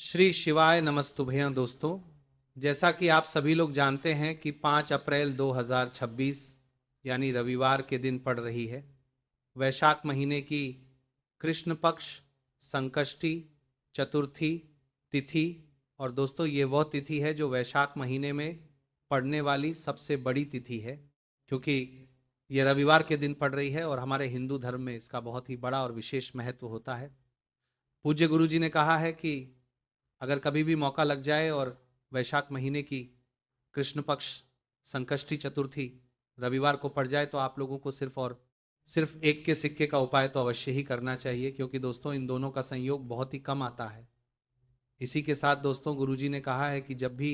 श्री शिवाय नमस्तुभ्यं दोस्तों। जैसा कि आप सभी लोग जानते हैं कि 5 अप्रैल 2026 यानी रविवार के दिन पड़ रही है वैशाख महीने की कृष्ण पक्ष संकष्टी चतुर्थी तिथि। और दोस्तों ये वह तिथि है जो वैशाख महीने में पड़ने वाली सबसे बड़ी तिथि है, क्योंकि ये रविवार के दिन पड़ रही है और हमारे हिंदू धर्म में इसका बहुत ही बड़ा और विशेष महत्व होता है। पूज्य गुरु जी ने कहा है कि अगर कभी भी मौका लग जाए और वैशाख महीने की कृष्ण पक्ष संकष्टी चतुर्थी रविवार को पड़ जाए तो आप लोगों को सिर्फ एक के सिक्के का उपाय तो अवश्य ही करना चाहिए, क्योंकि दोस्तों इन दोनों का संयोग बहुत ही कम आता है। इसी के साथ दोस्तों गुरुजी ने कहा है कि जब भी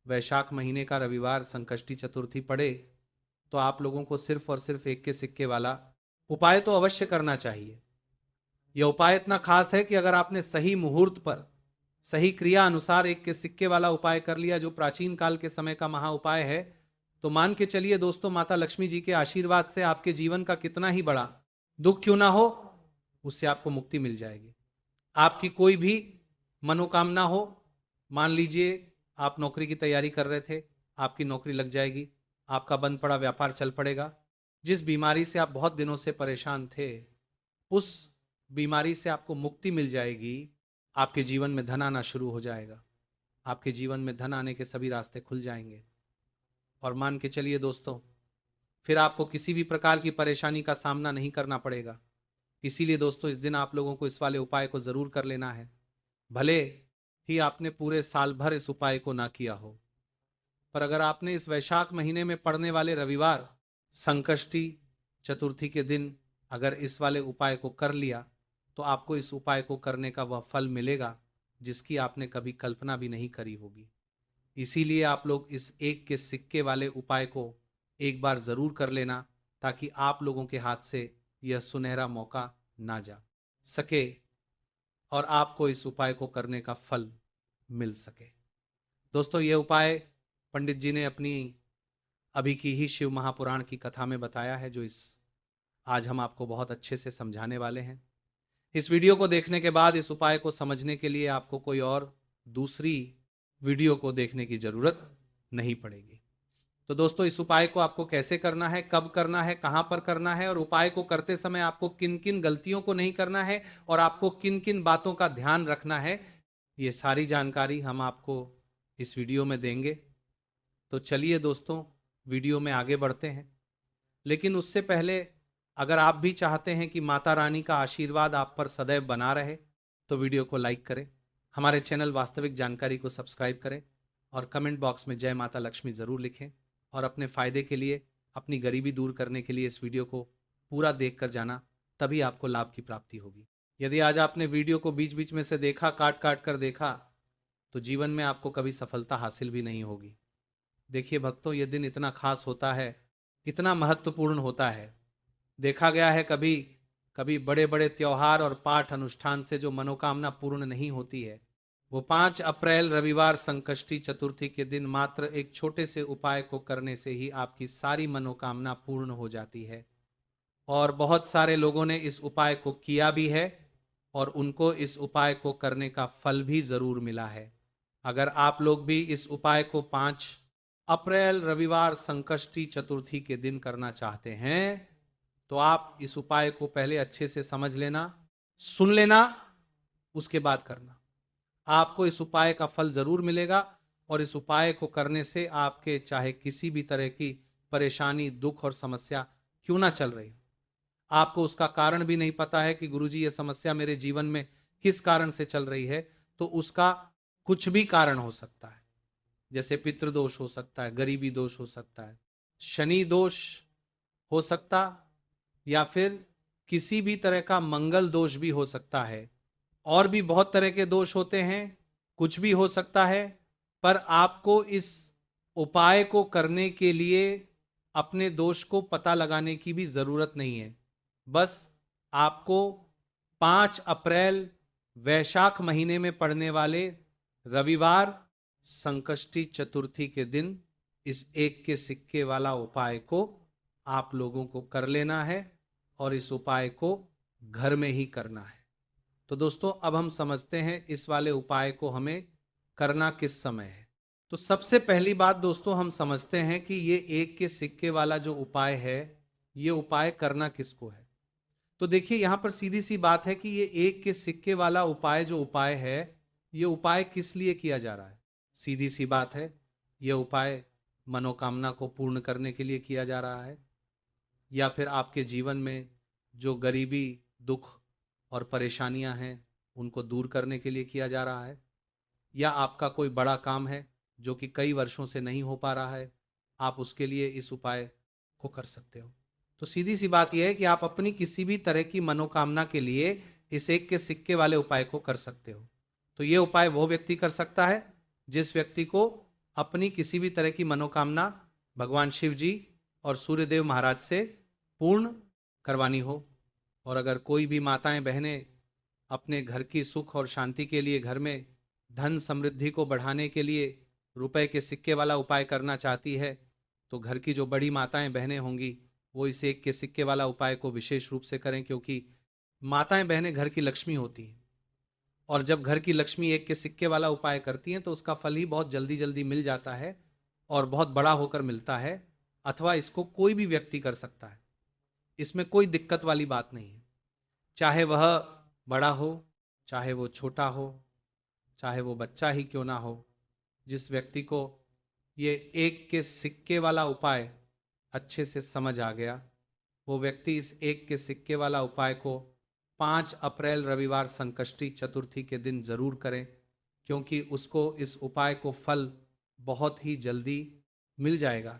वैशाख महीने का रविवार संकष्टी चतुर्थी पड़े तो आप लोगों को सिर्फ और सिर्फ एक के सिक्के वाला उपाय तो अवश्य करना चाहिए। यह उपाय इतना खास है कि अगर आपने सही मुहूर्त पर सही क्रिया अनुसार एक के सिक्के वाला उपाय कर लिया, जो प्राचीन काल के समय का महा उपाय है, तो मान के चलिए दोस्तों माता लक्ष्मी जी के आशीर्वाद से आपके जीवन का कितना ही बड़ा दुख क्यों ना हो, उससे आपको मुक्ति मिल जाएगी। आपकी कोई भी मनोकामना हो, मान लीजिए आप नौकरी की तैयारी कर रहे थे, आपकी नौकरी लग जाएगी, आपका बंद पड़ा व्यापार चल पड़ेगा। जिस बीमारी से आप बहुत दिनों से परेशान थे, उस बीमारी से आपको मुक्ति मिल जाएगी। आपके जीवन में धन आना शुरू हो जाएगा, आपके जीवन में धन आने के सभी रास्ते खुल जाएंगे। और मान के चलिए दोस्तों, फिर आपको किसी भी प्रकार की परेशानी का सामना नहीं करना पड़ेगा। इसीलिए दोस्तों इस दिन आप लोगों को इस वाले उपाय को जरूर कर लेना है, भले ही आपने पूरे साल भर इस उपाय को ना किया हो। पर अगर आपने इस वैशाख महीने में पड़ने वाले रविवार संकष्टी चतुर्थी के दिन अगर इस वाले उपाय को कर लिया, तो आपको इस उपाय को करने का वह फल मिलेगा जिसकी आपने कभी कल्पना भी नहीं करी होगी। इसीलिए आप लोग इस एक के सिक्के वाले उपाय को एक बार जरूर कर लेना, ताकि आप लोगों के हाथ से यह सुनहरा मौका ना जा सके और आपको इस उपाय को करने का फल मिल सके। दोस्तों ये उपाय पंडित जी ने अपनी अभी की ही शिव महापुराण की कथा में बताया है, जो इस आज हम आपको बहुत अच्छे से समझाने वाले हैं। इस वीडियो को देखने के बाद इस उपाय को समझने के लिए आपको कोई और दूसरी वीडियो को देखने की जरूरत नहीं पड़ेगी। तो दोस्तों इस उपाय को आपको कैसे करना है, कब करना है, कहां पर करना है और उपाय को करते समय आपको किन किन गलतियों को नहीं करना है और आपको किन किन बातों का ध्यान रखना है, ये सारी जानकारी हम आपको इस वीडियो में देंगे। तो चलिए दोस्तों वीडियो में आगे बढ़ते हैं। लेकिन उससे पहले अगर आप भी चाहते हैं कि माता रानी का आशीर्वाद आप पर सदैव बना रहे, तो वीडियो को लाइक करें, हमारे चैनल वास्तविक जानकारी को सब्सक्राइब करें और कमेंट बॉक्स में जय माता लक्ष्मी ज़रूर लिखें। और अपने फ़ायदे के लिए, अपनी गरीबी दूर करने के लिए इस वीडियो को पूरा देख कर जाना, तभी आपको लाभ की प्राप्ति होगी। यदि आज आपने वीडियो को बीच बीच में से देखा, काट काट कर देखा, तो जीवन में आपको कभी सफलता हासिल भी नहीं होगी। देखिए भक्तों, ये दिन इतना खास होता है, इतना महत्वपूर्ण होता है। देखा गया है कभी कभी बड़े बड़े त्योहार और पाठ अनुष्ठान से जो मनोकामना पूर्ण नहीं होती है, वो 5 अप्रैल रविवार संकष्टी चतुर्थी के दिन मात्र एक छोटे से उपाय को करने से ही आपकी सारी मनोकामना पूर्ण हो जाती है। और बहुत सारे लोगों ने इस उपाय को किया भी है और उनको इस उपाय को करने का फल भी जरूर मिला है। अगर आप लोग भी इस उपाय को 5 अप्रैल रविवार संकष्टी चतुर्थी के दिन करना चाहते हैं, तो आप इस उपाय को पहले अच्छे से समझ लेना, सुन लेना, उसके बाद करना। आपको इस उपाय का फल जरूर मिलेगा और इस उपाय को करने से आपके चाहे किसी भी तरह की परेशानी, दुख और समस्या क्यों ना चल रही हो, आपको उसका कारण भी नहीं पता है कि गुरुजी ये समस्या मेरे जीवन में किस कारण से चल रही है, तो उसका कुछ भी कारण हो सकता है। जैसे पितृदोष हो सकता है, गरीबी दोष हो सकता है, शनि दोष हो सकता, या फिर किसी भी तरह का मंगल दोष भी हो सकता है। और भी बहुत तरह के दोष होते हैं, कुछ भी हो सकता है। पर आपको इस उपाय को करने के लिए अपने दोष को पता लगाने की भी जरूरत नहीं है। बस आपको 5 अप्रैल वैशाख महीने में पड़ने वाले रविवार संकष्टी चतुर्थी के दिन इस एक के सिक्के वाला उपाय को आप लोगों को कर लेना है और इस उपाय को घर में ही करना है। तो दोस्तों अब हम समझते हैं इस वाले उपाय को हमें करना किस समय है। तो सबसे पहली बात दोस्तों हम समझते हैं कि ये एक के सिक्के वाला जो उपाय है, ये उपाय करना किसको है। तो देखिए यहां पर सीधी सी बात है कि ये एक के सिक्के वाला उपाय जो उपाय है, ये उपाय किस लिए किया जा रहा है। सीधी सी बात है, यह उपाय मनोकामना को पूर्ण करने के लिए किया जा रहा है, या फिर आपके जीवन में जो गरीबी, दुख और परेशानियां हैं उनको दूर करने के लिए किया जा रहा है, या आपका कोई बड़ा काम है जो कि कई वर्षों से नहीं हो पा रहा है, आप उसके लिए इस उपाय को कर सकते हो। तो सीधी सी बात यह है कि आप अपनी किसी भी तरह की मनोकामना के लिए इस एक के सिक्के वाले उपाय को कर सकते हो। तो ये उपाय वो व्यक्ति कर सकता है जिस व्यक्ति को अपनी किसी भी तरह की मनोकामना भगवान शिव जी और सूर्यदेव महाराज से पूर्ण करवानी हो। और अगर कोई भी माताएं बहनें अपने घर की सुख और शांति के लिए, घर में धन समृद्धि को बढ़ाने के लिए रुपए के सिक्के वाला उपाय करना चाहती है, तो घर की जो बड़ी माताएं बहनें होंगी वो इस एक के सिक्के वाला उपाय को विशेष रूप से करें, क्योंकि माताएं बहनें घर की लक्ष्मी होती हैं। और जब घर की लक्ष्मी एक के सिक्के वाला उपाय करती हैं तो उसका फल ही बहुत जल्दी जल्दी मिल जाता है और बहुत बड़ा होकर मिलता है। अथवा इसको कोई भी व्यक्ति कर सकता है, इसमें कोई दिक्कत वाली बात नहीं है। चाहे वह बड़ा हो, चाहे वो छोटा हो, चाहे वो बच्चा ही क्यों ना हो, जिस व्यक्ति को ये एक के सिक्के वाला उपाय अच्छे से समझ आ गया, वो व्यक्ति इस एक के सिक्के वाला उपाय को 5 अप्रैल रविवार संकष्टी चतुर्थी के दिन जरूर करें, क्योंकि उसको इस उपाय को फल बहुत ही जल्दी मिल जाएगा।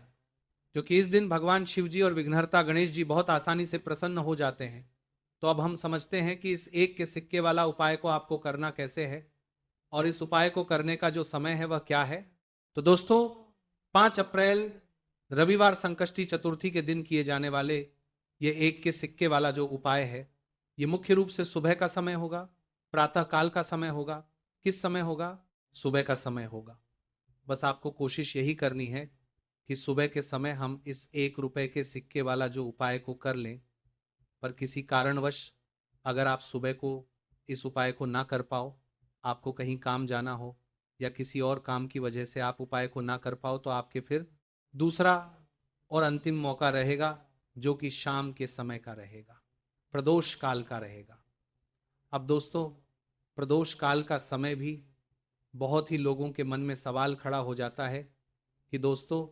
क्योंकि इस दिन भगवान शिव जी और विघ्नहर्ता गणेश जी बहुत आसानी से प्रसन्न हो जाते हैं। तो अब हम समझते हैं कि इस एक के सिक्के वाला उपाय को आपको करना कैसे है और इस उपाय को करने का जो समय है वह क्या है। तो दोस्तों 5 अप्रैल रविवार संकष्टी चतुर्थी के दिन किए जाने वाले ये एक के सिक्के वाला जो उपाय है, ये मुख्य रूप से सुबह का समय होगा, प्रातः काल का समय होगा। किस समय होगा? सुबह का समय होगा। बस आपको कोशिश यही करनी है कि सुबह के समय हम इस 1 रुपए के सिक्के वाला जो उपाय को कर लें। पर किसी कारणवश अगर आप सुबह को इस उपाय को ना कर पाओ, आपको कहीं काम जाना हो या किसी और काम की वजह से आप उपाय को ना कर पाओ, तो आपके फिर दूसरा और अंतिम मौका रहेगा जो कि शाम के समय का रहेगा, प्रदोष काल का रहेगा। अब दोस्तों प्रदोष काल का समय भी बहुत ही लोगों के मन में सवाल खड़ा हो जाता है कि दोस्तों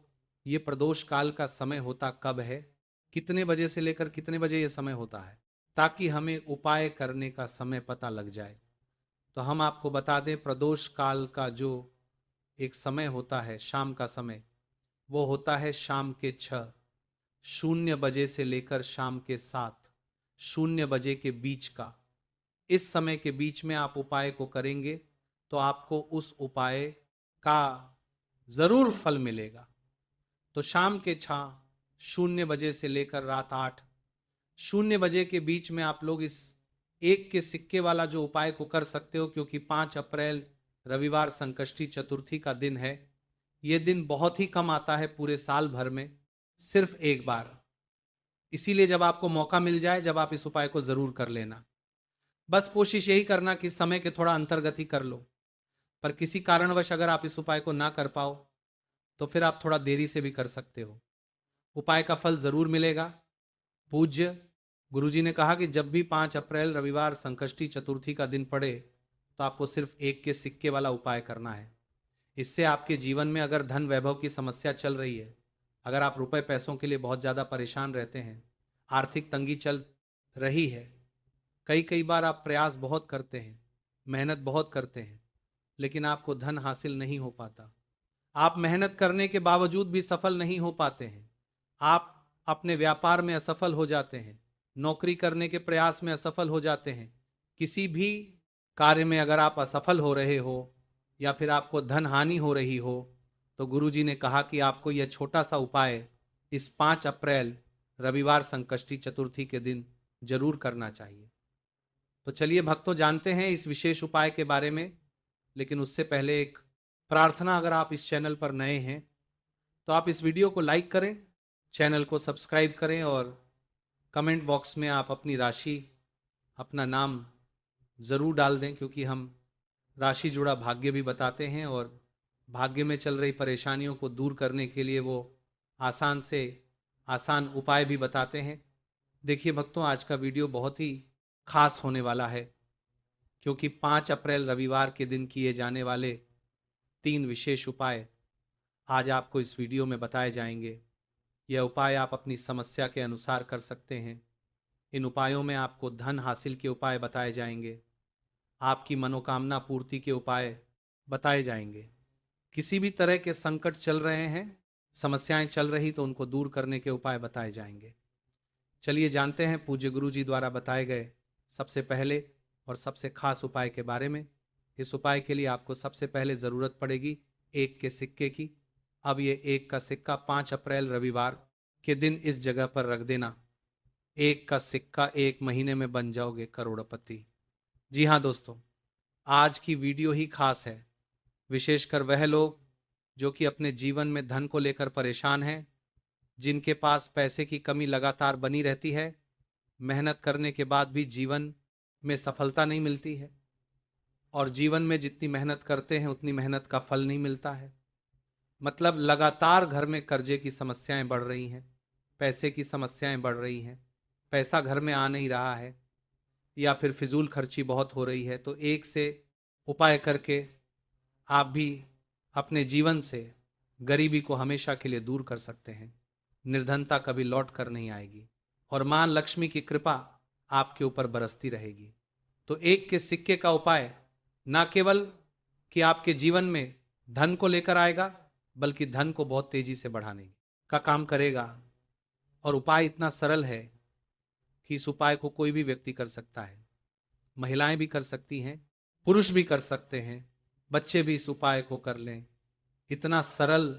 ये प्रदोष काल का समय होता कब है, कितने बजे से लेकर कितने बजे ये समय होता है, ताकि हमें उपाय करने का समय पता लग जाए। तो हम आपको बता दें, प्रदोष काल का जो एक समय होता है, शाम का समय, वो होता है शाम के 6:00 से लेकर शाम के 7:00 के बीच का। इस समय के बीच में आप उपाय को करेंगे तो आपको उस उपाय का जरूर फल मिलेगा। तो शाम के 6:00 से लेकर रात 8:00 के बीच में आप लोग इस एक के सिक्के वाला जो उपाय को कर सकते हो, क्योंकि 5 अप्रैल रविवार संकष्टी चतुर्थी का दिन है। यह दिन बहुत ही कम आता है पूरे साल भर में, सिर्फ एक बार। इसीलिए जब आपको मौका मिल जाए, जब आप इस उपाय को जरूर कर लेना। बस कोशिश यही करना कि समय के थोड़ा अंतर्गत ही कर लो। पर किसी कारणवश अगर आप इस उपाय को ना कर पाओ तो फिर आप थोड़ा देरी से भी कर सकते हो, उपाय का फल जरूर मिलेगा। पूज्य गुरुजी ने कहा कि जब भी 5 अप्रैल रविवार संकष्टी चतुर्थी का दिन पड़े तो आपको सिर्फ एक के सिक्के वाला उपाय करना है। इससे आपके जीवन में अगर धन वैभव की समस्या चल रही है, अगर आप रुपए पैसों के लिए बहुत ज़्यादा परेशान रहते हैं, आर्थिक तंगी चल रही है, कई कई बार आप प्रयास बहुत करते हैं, मेहनत बहुत करते हैं, लेकिन आपको धन हासिल नहीं हो पाता, आप मेहनत करने के बावजूद भी सफल नहीं हो पाते हैं, आप अपने व्यापार में असफल हो जाते हैं, नौकरी करने के प्रयास में असफल हो जाते हैं, किसी भी कार्य में अगर आप असफल हो रहे हो या फिर आपको धन हानि हो रही हो, तो गुरुजी ने कहा कि आपको यह छोटा सा उपाय इस 5 अप्रैल रविवार संकष्टी चतुर्थी के दिन जरूर करना चाहिए। तो चलिए भक्तों, जानते हैं इस विशेष उपाय के बारे में। लेकिन उससे पहले एक प्रार्थना, अगर आप इस चैनल पर नए हैं तो आप इस वीडियो को लाइक करें, चैनल को सब्सक्राइब करें और कमेंट बॉक्स में आप अपनी राशि, अपना नाम ज़रूर डाल दें, क्योंकि हम राशि जुड़ा भाग्य भी बताते हैं और भाग्य में चल रही परेशानियों को दूर करने के लिए वो आसान से आसान उपाय भी बताते हैं। देखिए भक्तों, आज का वीडियो बहुत ही खास होने वाला है, क्योंकि 5 अप्रैल रविवार के दिन किए जाने वाले 3 विशेष उपाय आज आपको इस वीडियो में बताए जाएंगे। यह उपाय आप अपनी समस्या के अनुसार कर सकते हैं। इन उपायों में आपको धन हासिल के उपाय बताए जाएंगे, आपकी मनोकामना पूर्ति के उपाय बताए जाएंगे। किसी भी तरह के संकट चल रहे हैं, समस्याएं चल रही, तो उनको दूर करने के उपाय बताए जाएंगे। चलिए जानते हैं पूज्य गुरु जी द्वारा बताए गए सबसे पहले और सबसे खास उपाय के बारे में। इस उपाय के लिए आपको सबसे पहले ज़रूरत पड़ेगी 1 के सिक्के की। अब ये 1 का सिक्का 5 अप्रैल रविवार के दिन इस जगह पर रख देना। 1 का सिक्का 1 महीने में बन जाओगे करोड़पति। जी हाँ दोस्तों, आज की वीडियो ही खास है, विशेषकर वह लोग जो कि अपने जीवन में धन को लेकर परेशान हैं, जिनके पास पैसे की कमी लगातार बनी रहती है, मेहनत करने के बाद भी जीवन में सफलता नहीं मिलती है, और जीवन में जितनी मेहनत करते हैं उतनी मेहनत का फल नहीं मिलता है। मतलब लगातार घर में कर्जे की समस्याएं बढ़ रही हैं, पैसे की समस्याएं बढ़ रही हैं, पैसा घर में आ नहीं रहा है, या फिर फिजूल खर्ची बहुत हो रही है। तो एक से उपाय करके आप भी अपने जीवन से गरीबी को हमेशा के लिए दूर कर सकते हैं। निर्धनता कभी लौट कर नहीं आएगी और मां लक्ष्मी की कृपा आपके ऊपर बरसती रहेगी। तो 1 के सिक्के का उपाय ना केवल कि आपके जीवन में धन को लेकर आएगा, बल्कि धन को बहुत तेजी से बढ़ाने का काम करेगा। और उपाय इतना सरल है कि इस उपाय को कोई भी व्यक्ति कर सकता है, महिलाएं भी कर सकती हैं, पुरुष भी कर सकते हैं, बच्चे भी इस उपाय को कर लें। इतना सरल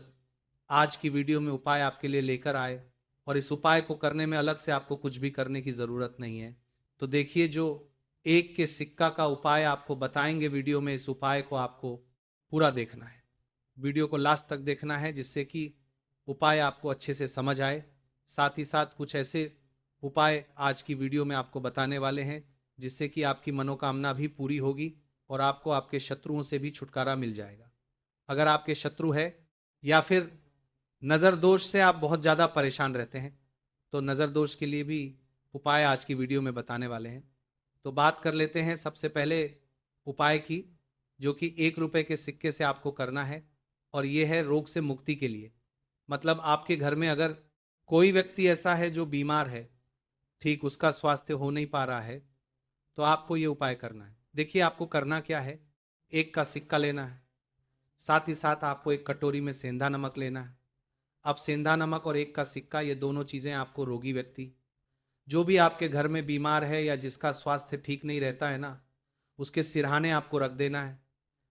आज की वीडियो में उपाय आपके लिए लेकर आए, और इस उपाय को करने में अलग से आपको कुछ भी करने की ज़रूरत नहीं है। तो देखिए, जो 1 के सिक्का का उपाय आपको बताएंगे वीडियो में, इस उपाय को आपको पूरा देखना है, वीडियो को लास्ट तक देखना है, जिससे कि उपाय आपको अच्छे से समझ आए। साथ ही साथ कुछ ऐसे उपाय आज की वीडियो में आपको बताने वाले हैं जिससे कि आपकी मनोकामना भी पूरी होगी और आपको आपके शत्रुओं से भी छुटकारा मिल जाएगा। अगर आपके शत्रु है या फिर नज़र दोष से आप बहुत ज़्यादा परेशान रहते हैं, तो नज़र दोष के लिए भी उपाय आज की वीडियो में बताने वाले हैं। तो बात कर लेते हैं सबसे पहले उपाय की, जो कि 1 रुपए के सिक्के से आपको करना है, और ये है रोग से मुक्ति के लिए। मतलब आपके घर में अगर कोई व्यक्ति ऐसा है जो बीमार है, ठीक उसका स्वास्थ्य हो नहीं पा रहा है, तो आपको ये उपाय करना है। देखिए आपको करना क्या है, 1 का सिक्का लेना है, साथ ही साथ आपको एक कटोरी में सेंधा नमक लेना है। अब सेंधा नमक और 1 का सिक्का, ये दोनों चीज़ें आपको रोगी व्यक्ति, जो भी आपके घर में बीमार है या जिसका स्वास्थ्य ठीक नहीं रहता है ना, उसके सिरहाने आपको रख देना है।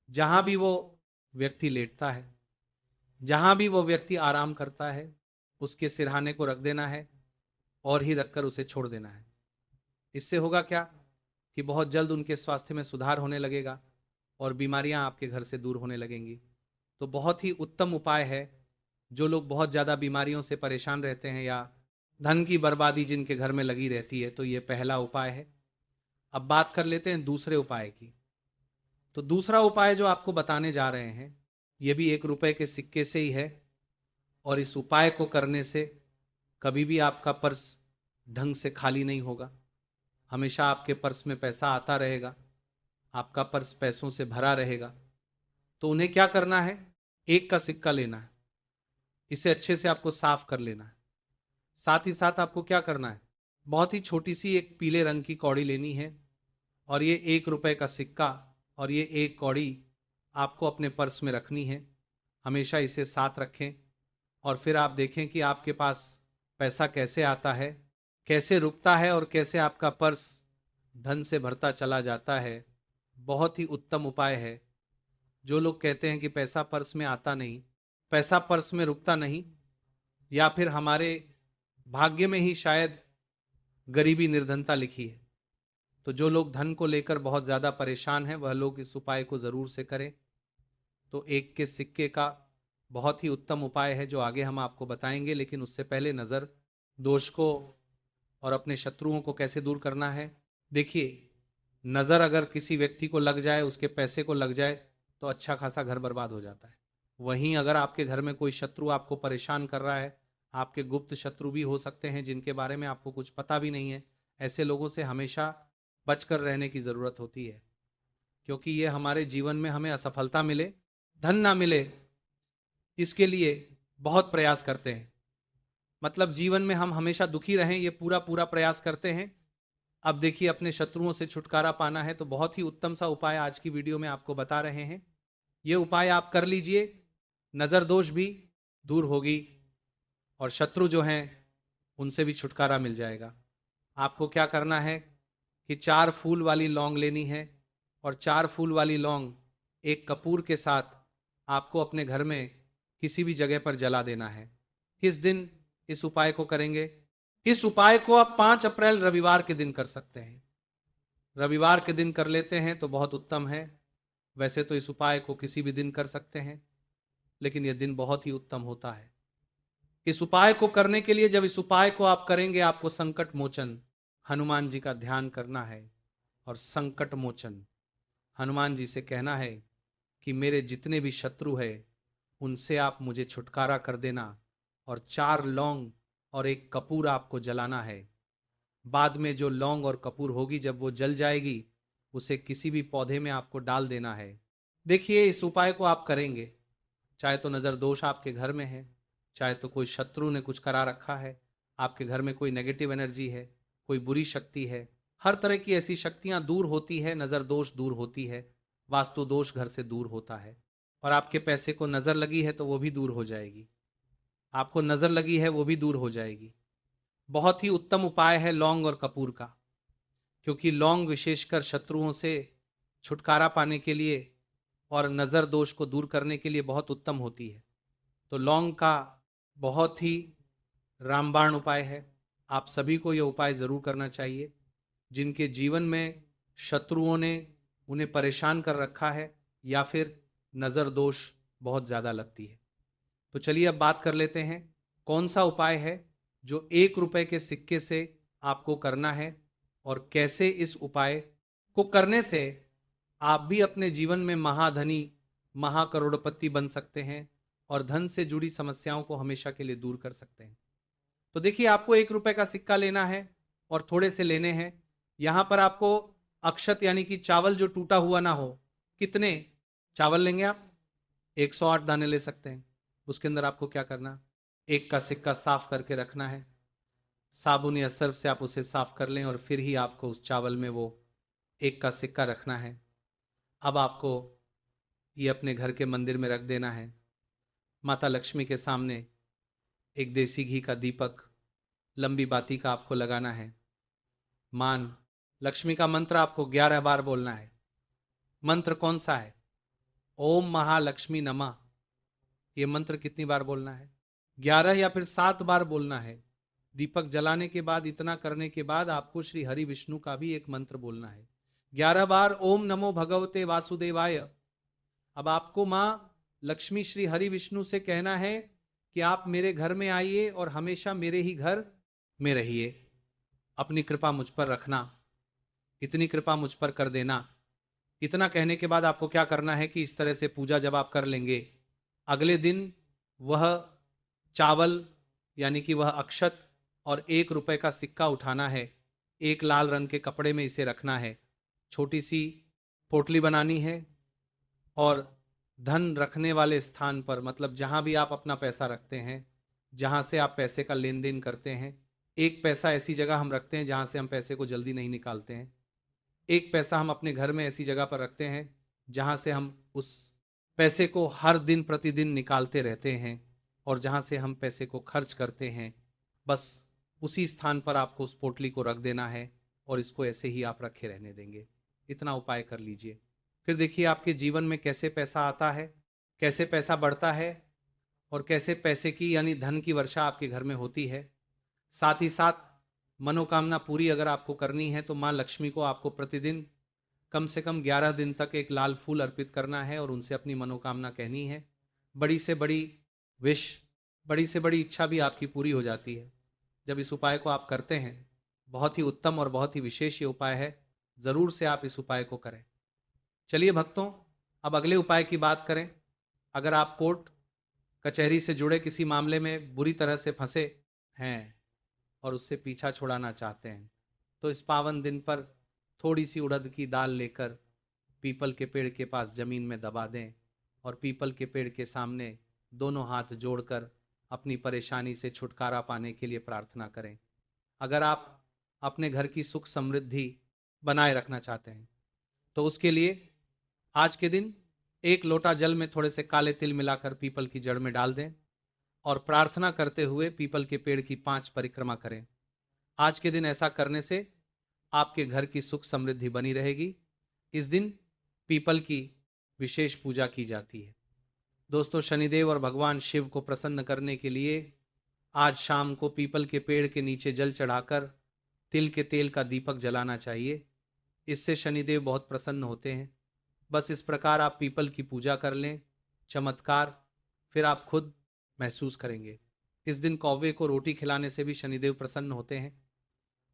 जहाँ भी वो व्यक्ति लेटता है, जहाँ भी वो व्यक्ति आराम करता है, उसके सिरहाने को रख देना है और ही रखकर उसे छोड़ देना है। इससे होगा क्या कि बहुत जल्द उनके स्वास्थ्य में सुधार होने लगेगा और बीमारियां आपके घर से दूर होने लगेंगी। तो बहुत ही उत्तम उपाय है। जो लोग बहुत ज़्यादा बीमारियों से परेशान रहते हैं या धन की बर्बादी जिनके घर में लगी रहती है, तो ये पहला उपाय है। अब बात कर लेते हैं दूसरे उपाय की। तो दूसरा उपाय जो आपको बताने जा रहे हैं, ये भी 1 रुपए के सिक्के से ही है, और इस उपाय को करने से कभी भी आपका पर्स ढंग से खाली नहीं होगा। हमेशा आपके पर्स में पैसा आता रहेगा, आपका पर्स पैसों से भरा रहेगा। तो उन्हें क्या करना है, 1 का सिक्का लेना है, इसे अच्छे से आपको साफ कर लेना है। साथ ही साथ आपको क्या करना है, बहुत ही छोटी सी एक पीले रंग की कौड़ी लेनी है, और ये 1 रुपए का सिक्का और ये एक कौड़ी आपको अपने पर्स में रखनी है। हमेशा इसे साथ रखें और फिर आप देखें कि आपके पास पैसा कैसे आता है, कैसे रुकता है और कैसे आपका पर्स धन से भरता चला जाता है। बहुत ही उत्तम उपाय है। जो लोग कहते हैं कि पैसा पर्स में आता नहीं, पैसा पर्स में रुकता नहीं, या फिर हमारे भाग्य में ही शायद गरीबी निर्धनता लिखी है, तो जो लोग धन को लेकर बहुत ज़्यादा परेशान हैं, वह लोग इस उपाय को ज़रूर से करें। तो 1 के सिक्के का बहुत ही उत्तम उपाय है जो आगे हम आपको बताएंगे, लेकिन उससे पहले नज़र दोष को और अपने शत्रुओं को कैसे दूर करना है। देखिए, नज़र अगर किसी व्यक्ति को लग जाए, उसके पैसे को लग जाए, तो अच्छा खासा घर बर्बाद हो जाता है। वहीं अगर आपके घर में कोई शत्रु आपको परेशान कर रहा है, आपके गुप्त शत्रु भी हो सकते हैं जिनके बारे में आपको कुछ पता भी नहीं है, ऐसे लोगों से हमेशा बचकर रहने की ज़रूरत होती है, क्योंकि ये हमारे जीवन में हमें असफलता मिले, धन ना मिले, इसके लिए बहुत प्रयास करते हैं। मतलब जीवन में हम हमेशा दुखी रहें, ये पूरा पूरा प्रयास करते हैं। अब देखिए, अपने शत्रुओं से छुटकारा पाना है तो बहुत ही उत्तम सा उपाय आज की वीडियो में आपको बता रहे हैं। ये उपाय आप कर लीजिए, नज़र दोष भी दूर होगी और शत्रु जो हैं उनसे भी छुटकारा मिल जाएगा। आपको क्या करना है कि 4 फूल वाली लौंग लेनी है और 4 फूल वाली लौंग एक कपूर के साथ आपको अपने घर में किसी भी जगह पर जला देना है। किस दिन इस उपाय को करेंगे? इस उपाय को आप 5 अप्रैल रविवार के दिन कर सकते हैं। रविवार के दिन कर लेते हैं तो बहुत उत्तम है। वैसे तो इस उपाय को किसी भी दिन कर सकते हैं, लेकिन यह दिन बहुत ही उत्तम होता है। इस उपाय को करने के लिए, जब इस उपाय को आप करेंगे, आपको संकट मोचन हनुमान जी का ध्यान करना है और संकट मोचन हनुमान जी से कहना है कि मेरे जितने भी शत्रु हैं उनसे आप मुझे छुटकारा कर देना, और 4 लौंग और एक कपूर आपको जलाना है। बाद में जो लौंग और कपूर होगी, जब वो जल जाएगी, उसे किसी भी पौधे में आपको डाल देना है। देखिए, इस उपाय को आप करेंगे, चाहे तो नज़र दोष आपके घर में है, चाहे तो कोई शत्रु ने कुछ करा रखा है, आपके घर में कोई नेगेटिव एनर्जी है, कोई बुरी शक्ति है, हर तरह की ऐसी शक्तियां दूर होती है, नज़र दोष दूर होती है, वास्तु दोष घर से दूर होता है। और आपके पैसे को नज़र लगी है तो वो भी दूर हो जाएगी, आपको नज़र लगी है वो भी दूर हो जाएगी। बहुत ही उत्तम उपाय है लौंग और कपूर का, क्योंकि लौंग विशेषकर शत्रुओं से छुटकारा पाने के लिए और नज़र दोष को दूर करने के लिए बहुत उत्तम होती है। तो लौंग का बहुत ही रामबाण उपाय है। आप सभी को यह उपाय ज़रूर करना चाहिए। जिनके जीवन में शत्रुओं ने उन्हें परेशान कर रखा है या फिर नज़र दोष बहुत ज़्यादा लगती है। तो चलिए अब बात कर लेते हैं, कौन सा उपाय है जो 1 रुपए के सिक्के से आपको करना है और कैसे इस उपाय को करने से आप भी अपने जीवन में महाधनी, महाकरोड़पति बन सकते हैं और धन से जुड़ी समस्याओं को हमेशा के लिए दूर कर सकते हैं। तो देखिए, आपको 1 रुपए का सिक्का लेना है और थोड़े से लेने हैं। यहां पर आपको अक्षत यानी कि चावल जो टूटा हुआ ना हो, कितने चावल लेंगे आप? 108 दाने ले सकते हैं। उसके अंदर आपको क्या करना, 1 का सिक्का साफ करके रखना है। साबुन या सर्फ से आप उसे साफ कर लें और फिर ही आपको उस चावल में वो 1 का सिक्का रखना है। अब आपको ये अपने घर के मंदिर में रख देना है। माता लक्ष्मी के सामने एक देसी घी का दीपक, लंबी बाती का आपको लगाना है। मान लक्ष्मी का मंत्र आपको 11 बार बोलना है। मंत्र कौन सा है? ओम महालक्ष्मी नमः। ये मंत्र कितनी बार बोलना है? 11 या फिर 7 बार बोलना है। दीपक जलाने के बाद, इतना करने के बाद आपको श्री हरि विष्णु का भी एक मंत्र बोलना है। 11 बार ओम नमो भगवते वासुदेवाय। अब आपको माँ लक्ष्मी श्री हरि विष्णु से कहना है कि आप मेरे घर में आइए और हमेशा मेरे ही घर में रहिए। अपनी कृपा मुझ पर रखना, इतनी कृपा मुझ पर कर देना। इतना कहने के बाद आपको क्या करना है कि इस तरह से पूजा जब आप कर लेंगे, अगले दिन वह चावल यानी कि वह अक्षत और 1 रुपए का सिक्का उठाना है। एक लाल रंग के कपड़े में इसे रखना है। छोटी सी पोटली बनानी है और धन रखने वाले स्थान पर, मतलब जहां भी आप अपना पैसा रखते हैं, जहां से आप पैसे का लेन देन करते हैं, 1 पैसा ऐसी जगह हम रखते हैं जहां से हम पैसे को जल्दी नहीं निकालते हैं। 1 पैसा हम अपने घर में ऐसी जगह पर रखते हैं जहां से हम उस पैसे को हर दिन प्रतिदिन निकालते रहते हैं और जहां से हम पैसे को खर्च करते हैं। बस उसी स्थान पर आपको उस पोटली को रख देना है और इसको ऐसे ही आप रखे रहने देंगे। इतना उपाय कर लीजिए। फिर देखिए आपके जीवन में कैसे पैसा आता है, कैसे पैसा बढ़ता है और कैसे पैसे की यानी धन की वर्षा आपके घर में होती है। साथ ही साथ मनोकामना पूरी अगर आपको करनी है तो माँ लक्ष्मी को आपको प्रतिदिन कम से कम 11 दिन तक एक लाल फूल अर्पित करना है और उनसे अपनी मनोकामना कहनी है। बड़ी से बड़ी विश, बड़ी से बड़ी इच्छा भी आपकी पूरी हो जाती है जब इस उपाय को आप करते हैं। बहुत ही उत्तम और बहुत ही विशेष ये उपाय है। जरूर से आप इस उपाय को करें। चलिए भक्तों, अब अगले उपाय की बात करें। अगर आप कोर्ट कचहरी से जुड़े किसी मामले में बुरी तरह से फंसे हैं और उससे पीछा छुड़ाना चाहते हैं, तो इस पावन दिन पर थोड़ी सी उड़द की दाल लेकर पीपल के पेड़ के पास जमीन में दबा दें और पीपल के पेड़ के सामने दोनों हाथ जोड़कर अपनी परेशानी से छुटकारा पाने के लिए प्रार्थना करें। अगर आप अपने घर की सुख समृद्धि बनाए रखना चाहते हैं, तो उसके लिए आज के दिन 1 लोटा जल में थोड़े से काले तिल मिलाकर पीपल की जड़ में डाल दें और प्रार्थना करते हुए पीपल के पेड़ की 5 परिक्रमा करें। आज के दिन ऐसा करने से आपके घर की सुख समृद्धि बनी रहेगी। इस दिन पीपल की विशेष पूजा की जाती है। दोस्तों, शनिदेव और भगवान शिव को प्रसन्न करने के लिए आज शाम को पीपल के पेड़ के नीचे जल चढ़ाकर तिल के तेल का दीपक जलाना चाहिए। इससे शनिदेव बहुत प्रसन्न होते हैं। बस इस प्रकार आप पीपल की पूजा कर लें, चमत्कार फिर आप खुद महसूस करेंगे। इस दिन कौवे को रोटी खिलाने से भी शनिदेव प्रसन्न होते हैं,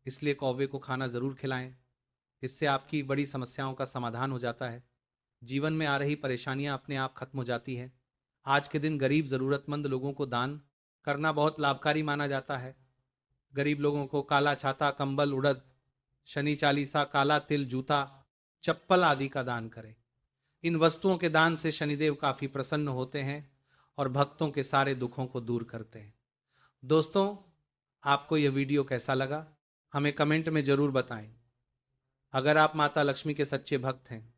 इसलिए कौवे को खाना जरूर खिलाएं। इससे आपकी बड़ी समस्याओं का समाधान हो जाता है। जीवन में आ रही परेशानियां अपने आप खत्म हो जाती हैं। आज के दिन गरीब जरूरतमंद लोगों को दान करना बहुत लाभकारी माना जाता है। गरीब लोगों को काला छाता, कंबल, उड़द, शनि चालीसा, काला तिल, जूता, चप्पल आदि का दान करें। इन वस्तुओं के दान से शनिदेव काफी प्रसन्न होते हैं और भक्तों के सारे दुखों को दूर करते हैं। दोस्तों, आपको यह वीडियो कैसा लगा हमें कमेंट में जरूर बताएं। अगर आप माता लक्ष्मी के सच्चे भक्त हैं,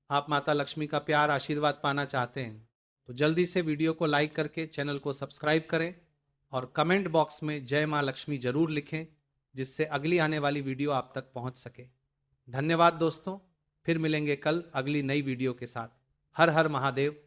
आप माता लक्ष्मी का प्यार आशीर्वाद पाना चाहते हैं, तो जल्दी से वीडियो को लाइक करके चैनल को सब्सक्राइब करें और कमेंट बॉक्स में जय मां लक्ष्मी जरूर लिखें, जिससे अगली आने वाली वीडियो आप तक पहुंच सके। धन्यवाद दोस्तों, फिर मिलेंगे कल अगली नई वीडियो के साथ। हर हर महादेव।